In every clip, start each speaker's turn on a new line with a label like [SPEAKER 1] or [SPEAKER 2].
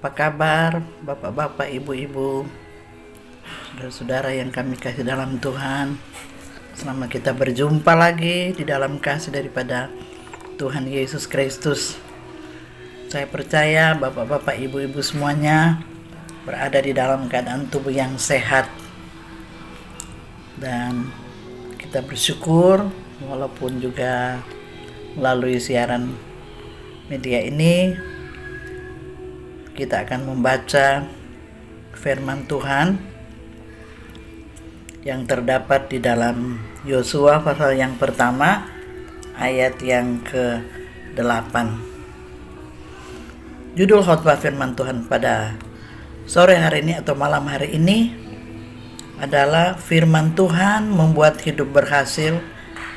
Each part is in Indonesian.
[SPEAKER 1] Apa kabar Bapak-bapak, Ibu-ibu, saudara-saudara yang kami kasih dalam Tuhan? Selamat kita berjumpa lagi di dalam kasih daripada Tuhan Yesus Kristus. Saya percaya Bapak-bapak, Ibu-ibu semuanya berada di dalam keadaan tubuh yang sehat. Dan kita bersyukur walaupun juga melalui siaran media ini kita akan membaca firman Tuhan yang terdapat di dalam Yosua pasal yang pertama ayat yang ke-8. Judul khotbah firman Tuhan pada sore hari ini atau malam hari ini adalah firman Tuhan membuat hidup berhasil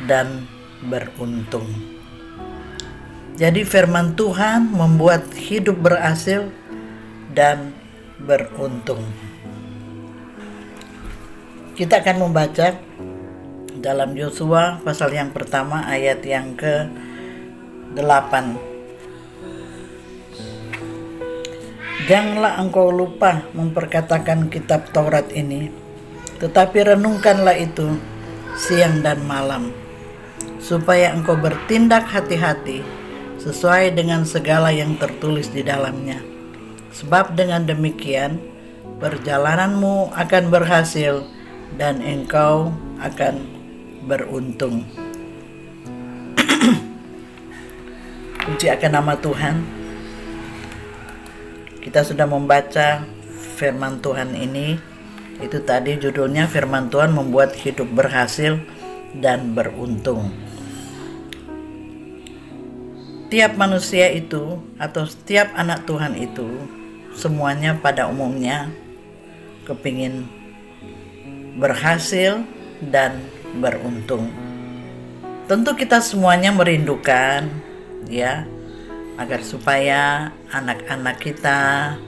[SPEAKER 1] dan beruntung. Jadi firman Tuhan membuat hidup berhasil dan beruntung. Kita akan membaca dalam Yosua pasal yang pertama ayat yang ke-8. Janganlah engkau lupa memperkatakan kitab Taurat ini, tetapi renungkanlah itu siang dan malam, supaya engkau bertindak hati-hati sesuai dengan segala yang tertulis di dalamnya. Sebab dengan demikian perjalananmu akan berhasil dan engkau akan beruntung. Puji akan nama Tuhan. Kita sudah membaca firman Tuhan ini. Itu tadi judulnya firman Tuhan membuat hidup berhasil dan beruntung. Tiap manusia itu atau setiap anak Tuhan itu semuanya pada umumnya kepingin berhasil dan beruntung. Tentu kita semuanya merindukan agar supaya anak-anak kita,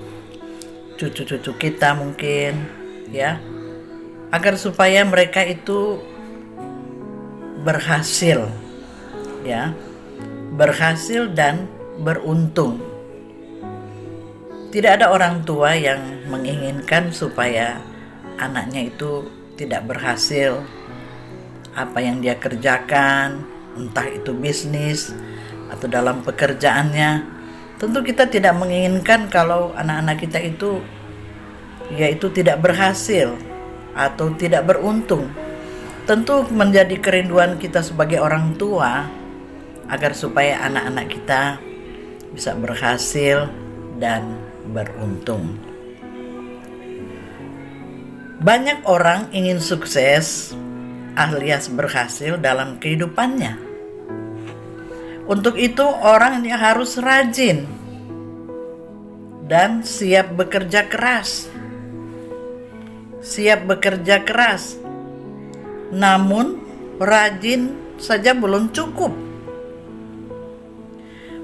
[SPEAKER 1] cucu-cucu kita mungkin agar supaya mereka itu berhasil berhasil dan beruntung. Tidak ada orang tua yang menginginkan supaya anaknya itu tidak berhasil apa yang dia kerjakan, entah itu bisnis atau dalam pekerjaannya. Tentu kita tidak menginginkan kalau anak-anak kita itu tidak berhasil atau tidak beruntung. Tentu menjadi kerinduan kita sebagai orang tua agar supaya anak-anak kita bisa berhasil dan beruntung. Banyak orang ingin sukses alias berhasil dalam kehidupannya. Untuk itu orang yang harus rajin dan siap bekerja keras. Namun rajin saja belum cukup.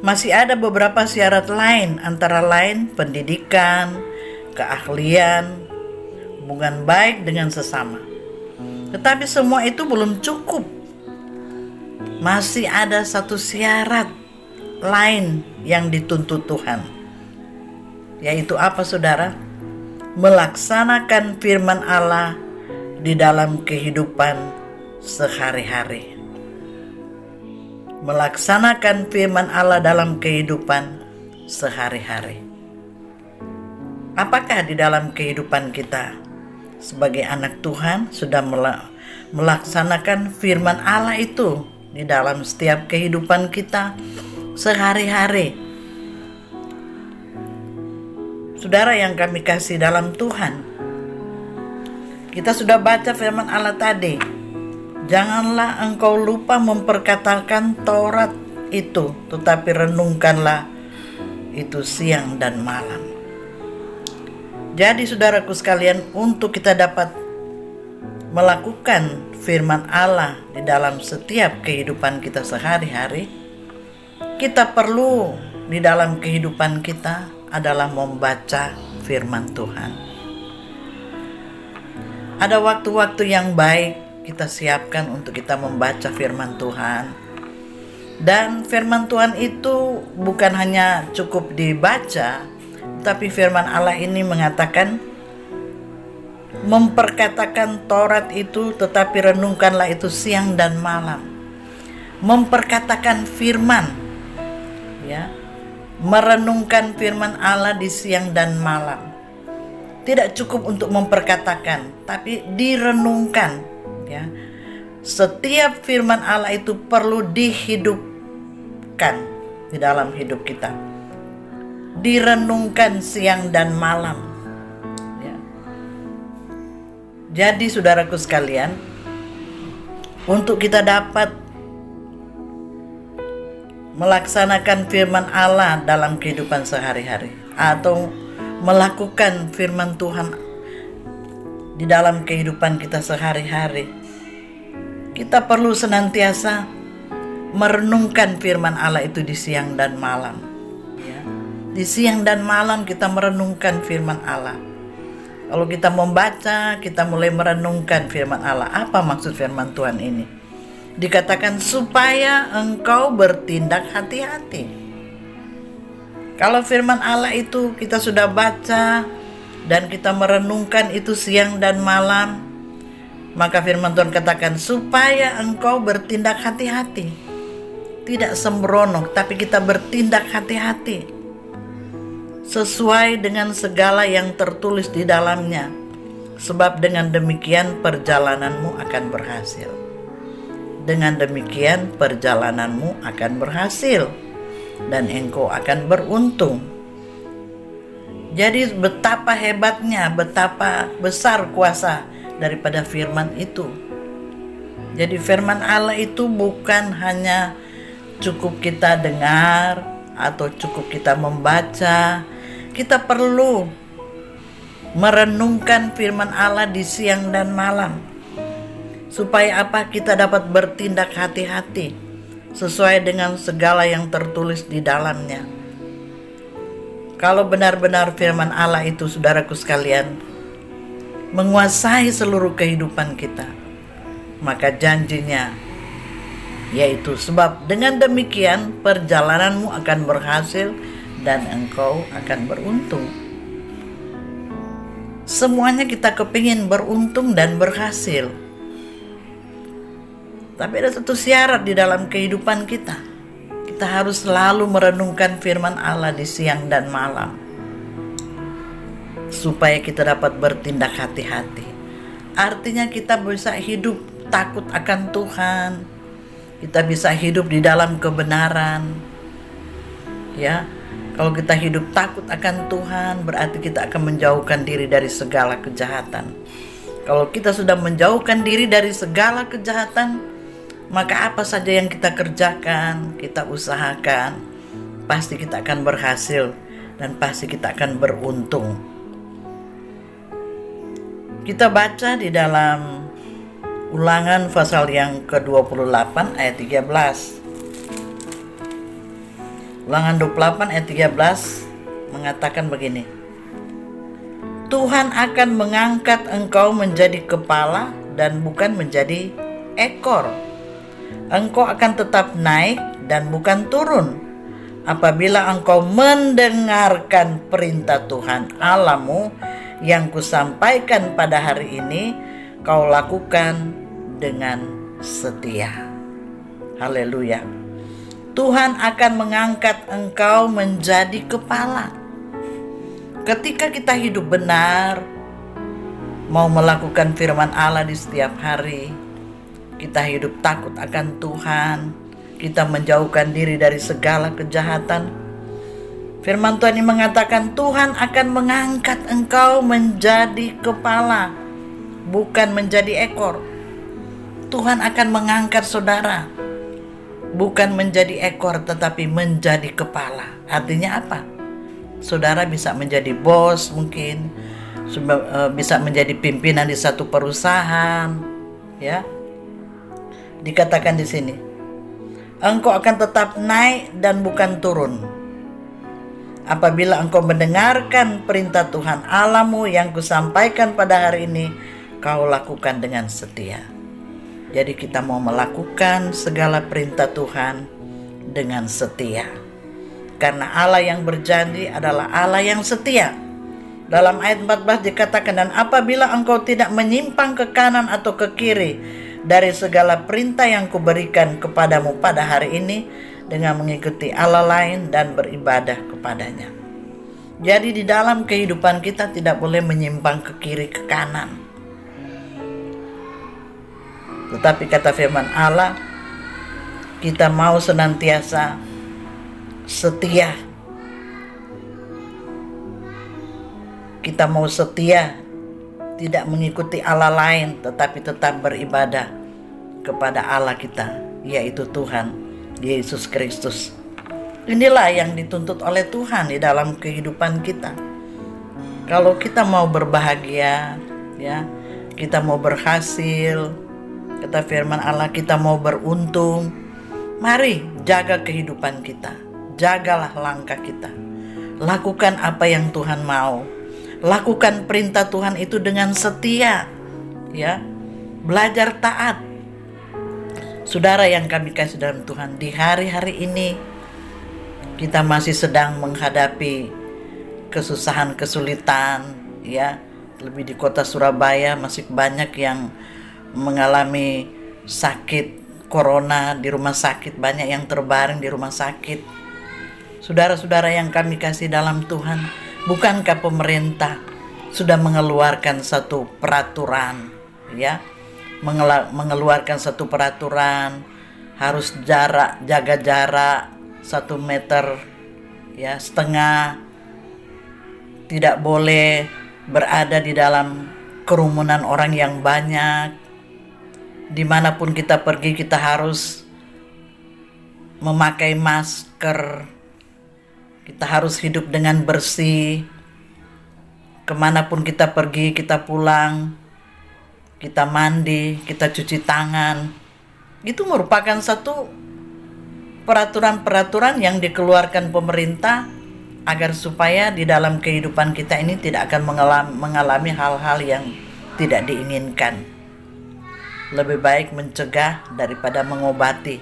[SPEAKER 1] Masih ada beberapa syarat lain, antara lain pendidikan, keahlian, hubungan baik dengan sesama. Tetapi semua itu belum cukup. Masih ada satu syarat lain yang dituntut Tuhan. Yaitu apa, saudara? Melaksanakan firman Allah di dalam kehidupan sehari-hari. Melaksanakan firman Allah dalam kehidupan sehari-hari. Apakah di dalam kehidupan kita sebagai anak Tuhan sudah melaksanakan firman Allah itu di dalam setiap kehidupan kita sehari-hari? Saudara yang kami kasih dalam Tuhan, kita sudah baca firman Allah tadi. Janganlah engkau lupa memperkatakan Taurat itu, tetapi renungkanlah itu siang dan malam. Jadi saudaraku sekalian, untuk kita dapat melakukan firman Allah di dalam setiap kehidupan kita sehari-hari, kita perlu di dalam kehidupan kita adalah membaca firman Tuhan. Ada waktu-waktu yang baik kita siapkan untuk kita membaca firman Tuhan. Dan firman Tuhan itu bukan hanya cukup dibaca, Tapi firman Allah ini mengatakan, memperkatakan Taurat itu, tetapi renungkanlah itu siang dan malam. Memperkatakan firman, ya, merenungkan firman Allah di siang dan malam. Tidak cukup untuk memperkatakan, tapi direnungkan, ya. Setiap firman Allah itu perlu dihidupkan di dalam hidup kita. Direnungkan siang dan malam, ya. Jadi saudaraku sekalian, untuk kita dapat melaksanakan firman Allah dalam kehidupan sehari-hari, atau melakukan firman Tuhan di dalam kehidupan kita sehari-hari, kita perlu senantiasa merenungkan firman Allah itu di siang dan malam, ya. Di siang dan malam kita merenungkan firman Allah. Kalau kita membaca, kita mulai merenungkan firman Allah. Apa maksud firman Tuhan ini? Dikatakan supaya engkau bertindak hati-hati. Kalau firman Allah itu kita sudah baca dan kita merenungkan itu siang dan malam, maka firman Tuhan katakan supaya engkau bertindak hati-hati. Tidak sembrono, tapi kita bertindak hati-hati sesuai dengan segala yang tertulis di dalamnya. Sebab dengan demikian perjalananmu akan berhasil. Dengan demikian perjalananmu akan berhasil dan engkau akan beruntung. Jadi betapa hebatnya, betapa besar kuasa daripada firman itu. Jadi firman Allah itu bukan hanya cukup kita dengar atau cukup kita membaca. Kita perlu merenungkan firman Allah di siang dan malam. Supaya apa? Kita dapat bertindak hati-hati sesuai dengan segala yang tertulis di dalamnya. Kalau benar-benar firman Allah itu, saudaraku sekalian, menguasai seluruh kehidupan kita, maka janjinya yaitu sebab dengan demikian perjalananmu akan berhasil dan engkau akan beruntung. Semuanya kita kepingin beruntung dan berhasil. Tapi ada satu syarat di dalam kehidupan kita. Kita harus selalu merenungkan firman Allah di siang dan malam, supaya kita dapat bertindak hati-hati. Artinya kita bisa hidup takut akan Tuhan. Kita bisa hidup di dalam kebenaran. Ya, kalau kita hidup takut akan Tuhan, berarti kita akan menjauhkan diri dari segala kejahatan. Kalau kita sudah menjauhkan diri dari segala kejahatan, maka apa saja yang kita kerjakan, kita usahakan, pasti kita akan berhasil dan pasti kita akan beruntung. Kita baca di dalam Ulangan pasal yang ke-28 ayat 13. Ulangan 28 ayat 13 mengatakan begini. Tuhan akan mengangkat engkau menjadi kepala dan bukan menjadi ekor. Engkau akan tetap naik dan bukan turun, apabila engkau mendengarkan perintah Tuhan Allahmu yang kusampaikan pada hari ini, kau lakukan dengan setia. Haleluya. Tuhan akan mengangkat engkau menjadi kepala. Ketika kita hidup benar, mau melakukan firman Allah di setiap hari, kita hidup takut akan Tuhan, kita menjauhkan diri dari segala kejahatan. Firman Tuhan ini mengatakan Tuhan akan mengangkat engkau menjadi kepala, bukan menjadi ekor. Tuhan akan mengangkat saudara, bukan menjadi ekor tetapi menjadi kepala. Artinya apa? Saudara bisa menjadi bos, mungkin bisa menjadi pimpinan di satu perusahaan, ya. Dikatakan di sini, engkau akan tetap naik dan bukan turun, apabila engkau mendengarkan perintah Tuhan Allahmu yang kusampaikan pada hari ini, kau lakukan dengan setia. Jadi kita mau melakukan segala perintah Tuhan dengan setia. karena Allah yang berjanji adalah Allah yang setia. Dalam ayat 14 dikatakan, dan apabila engkau tidak menyimpang ke kanan atau ke kiri dari segala perintah yang kuberikan kepadamu pada hari ini, dengan mengikuti Allah lain dan beribadah kepadanya. Jadi di dalam kehidupan kita tidak boleh menyimpang ke kiri ke kanan. Tetapi kata firman Allah, kita mau senantiasa setia. Kita mau setia, tidak mengikuti Allah lain, tetapi tetap beribadah kepada Allah kita, yaitu Tuhan Yesus Kristus. Inilah yang dituntut oleh Tuhan di dalam kehidupan kita. Kalau kita mau berbahagia, ya, kita mau berhasil, kata firman Allah, kita mau beruntung, mari jaga kehidupan kita, jagalah langkah kita, lakukan apa yang Tuhan mau, lakukan perintah Tuhan itu dengan setia, ya, belajar taat. Saudara yang kami kasih dalam Tuhan, di hari-hari ini kita masih sedang menghadapi kesusahan, kesulitan, ya. Lebih di kota Surabaya masih banyak yang mengalami sakit corona di rumah sakit, banyak yang terbaring di rumah sakit. Saudara-saudara yang kami kasih dalam Tuhan, bukankah pemerintah sudah mengeluarkan satu peraturan, ya? Mengeluarkan satu peraturan harus jaga jarak 1,5 meter, ya, tidak boleh berada di dalam kerumunan orang yang banyak. Dimanapun kita pergi kita harus memakai masker, kita harus hidup dengan bersih. Kemanapun kita pergi, kita pulang, kita mandi, kita cuci tangan. Itu merupakan satu peraturan-peraturan yang dikeluarkan pemerintah agar supaya di dalam kehidupan kita ini tidak akan mengalami hal-hal yang tidak diinginkan. Lebih baik mencegah daripada mengobati.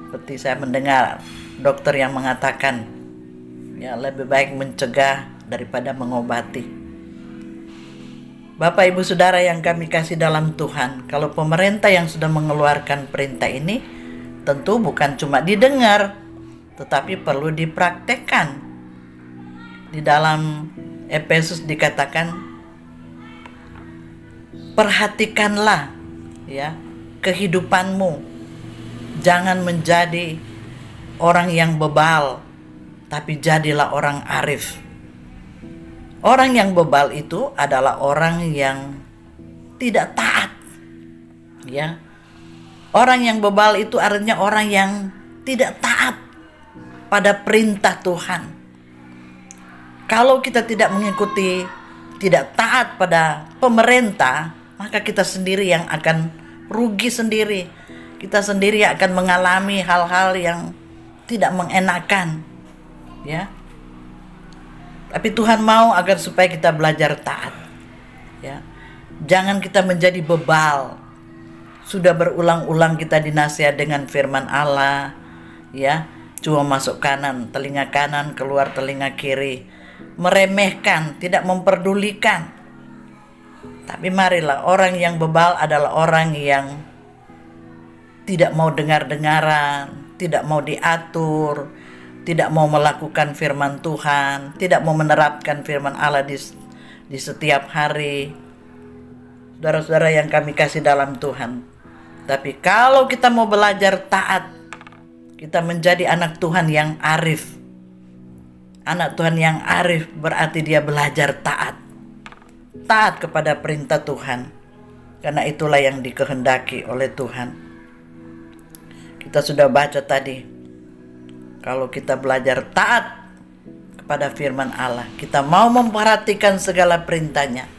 [SPEAKER 1] Seperti saya mendengar dokter yang mengatakan, ya, lebih baik mencegah daripada mengobati. Bapak Ibu Saudara yang kami kasih dalam Tuhan, kalau pemerintah yang sudah mengeluarkan perintah ini tentu bukan cuma didengar, tetapi perlu dipraktekkan. Di dalam Efesus dikatakan, perhatikanlah, ya, kehidupanmu, jangan menjadi orang yang bebal, tapi jadilah orang arif. Orang yang bebal itu adalah orang yang tidak taat, ya. Orang yang bebal itu artinya orang yang tidak taat pada perintah Tuhan. Kalau kita tidak mengikuti, tidak taat pada pemerintah, maka kita sendiri yang akan rugi sendiri. Kita sendiri akan mengalami hal-hal yang tidak mengenakan, ya. Tapi Tuhan mau agar supaya kita belajar taat, ya. Jangan kita menjadi bebal. Sudah berulang-ulang kita dinasihat dengan firman Allah, ya, cuma masuk kanan, telinga kanan, keluar telinga kiri, meremehkan, tidak memperdulikan. Tapi marilah, orang yang bebal adalah orang yang tidak mau dengar-dengaran, tidak mau diatur, tidak mau melakukan firman Tuhan, tidak mau menerapkan firman Allah di setiap hari. Saudara-saudara yang kami kasih dalam Tuhan, tapi kalau kita mau belajar taat, kita menjadi anak Tuhan yang arif. Anak Tuhan yang arif berarti dia belajar taat. Taat kepada perintah Tuhan. Karena itulah yang dikehendaki oleh Tuhan. Kita sudah baca tadi, kalau kita belajar taat kepada firman Allah, kita mau memperhatikan segala perintahnya,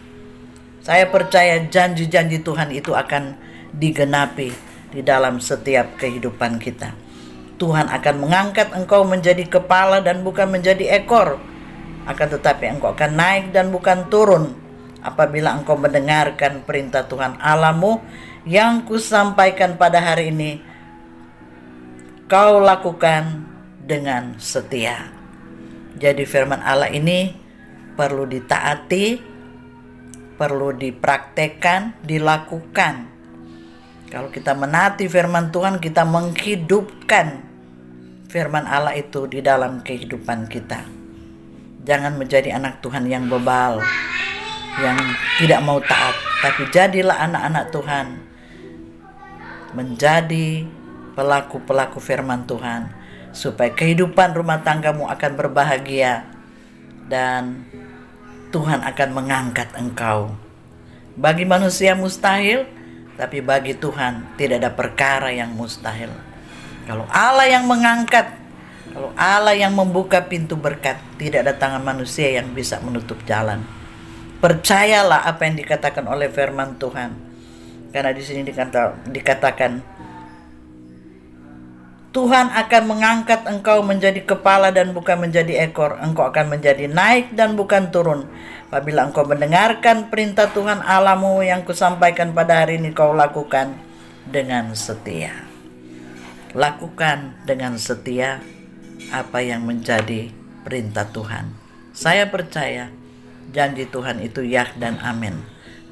[SPEAKER 1] saya percaya janji-janji Tuhan itu akan digenapi di dalam setiap kehidupan kita. Tuhan akan mengangkat engkau menjadi kepala dan bukan menjadi ekor, akan tetapi engkau akan naik dan bukan turun apabila engkau mendengarkan perintah Tuhan Allahmu yang kusampaikan pada hari ini, kau lakukan dengan setia. Jadi firman Allah ini perlu ditaati, perlu dipraktekkan, dilakukan. Kalau kita menaati firman Tuhan, kita menghidupkan firman Allah itu di dalam kehidupan kita. Jangan menjadi anak Tuhan yang bebal, yang tidak mau taat, tapi jadilah anak-anak Tuhan, menjadi pelaku-pelaku firman Tuhan, supaya kehidupan rumah tanggamu akan berbahagia dan Tuhan akan mengangkat engkau. Bagi manusia mustahil, tapi bagi Tuhan tidak ada perkara yang mustahil. Kalau Allah yang mengangkat, kalau Allah yang membuka pintu berkat, tidak ada tangan manusia yang bisa menutup jalan. Percayalah apa yang dikatakan oleh firman Tuhan. Karena di sini dikatakan Tuhan akan mengangkat engkau menjadi kepala dan bukan menjadi ekor. Engkau akan menjadi naik dan bukan turun. Apabila engkau mendengarkan perintah Tuhan Allahmu yang kusampaikan pada hari ini, kau lakukan dengan setia. Lakukan dengan setia apa yang menjadi perintah Tuhan. Saya percaya janji Tuhan itu ya dan amin.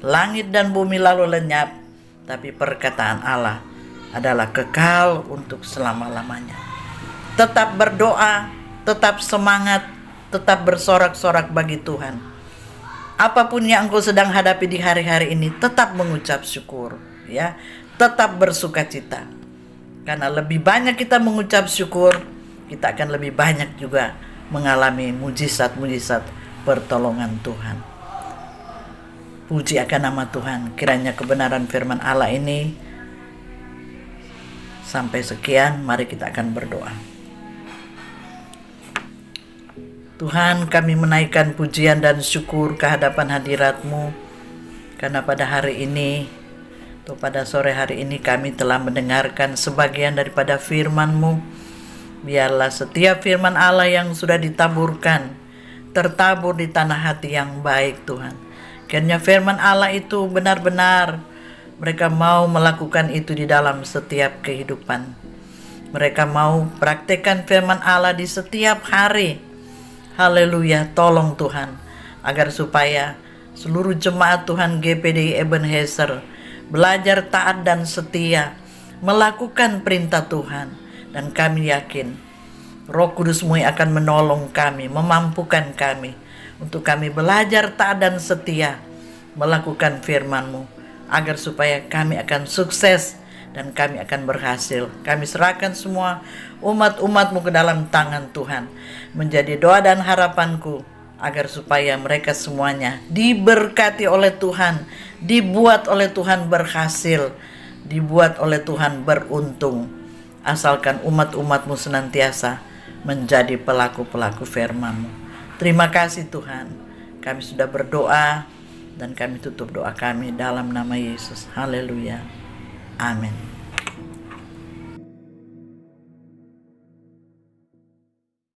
[SPEAKER 1] Langit dan bumi lalu lenyap, tapi perkataan Allah adalah kekal untuk selama-lamanya. Tetap berdoa, tetap semangat, tetap bersorak-sorak bagi Tuhan. Apapun yang engkau sedang hadapi di hari-hari ini, tetap mengucap syukur, ya. Tetap bersukacita. Karena lebih banyak kita mengucap syukur, kita akan lebih banyak juga mengalami mujizat-mujizat pertolongan Tuhan. Puji akan nama Tuhan. Kiranya kebenaran firman Allah ini. Sampai sekian, mari kita akan berdoa. Tuhan, kami menaikkan pujian dan syukur ke hadapan hadirat-Mu, karena pada hari ini, atau pada sore hari ini kami telah mendengarkan sebagian daripada firman-Mu. Biarlah setiap firman Allah yang sudah ditaburkan, tertabur di tanah hati yang baik Tuhan. Kiranya firman Allah itu benar-benar mereka mau melakukan itu di dalam setiap kehidupan. Mereka mau praktekkan firman Allah di setiap hari. Haleluya, tolong Tuhan, agar supaya seluruh jemaat Tuhan GPDI Ebenezer belajar taat dan setia, melakukan perintah Tuhan. Dan kami yakin Roh Kudus-Mu akan menolong kami, memampukan kami, untuk kami belajar taat dan setia, melakukan firman-Mu, agar supaya kami akan sukses dan kami akan berhasil. Kami serahkan semua umat-umat-Mu ke dalam tangan Tuhan. Menjadi doa dan harapanku agar supaya mereka semuanya diberkati oleh Tuhan, dibuat oleh Tuhan berhasil, dibuat oleh Tuhan beruntung. Asalkan umat-umat-Mu senantiasa menjadi pelaku-pelaku firman-Mu. Terima kasih Tuhan. Kami sudah berdoa dan kami tutup doa kami dalam nama Yesus. Haleluya. Amin.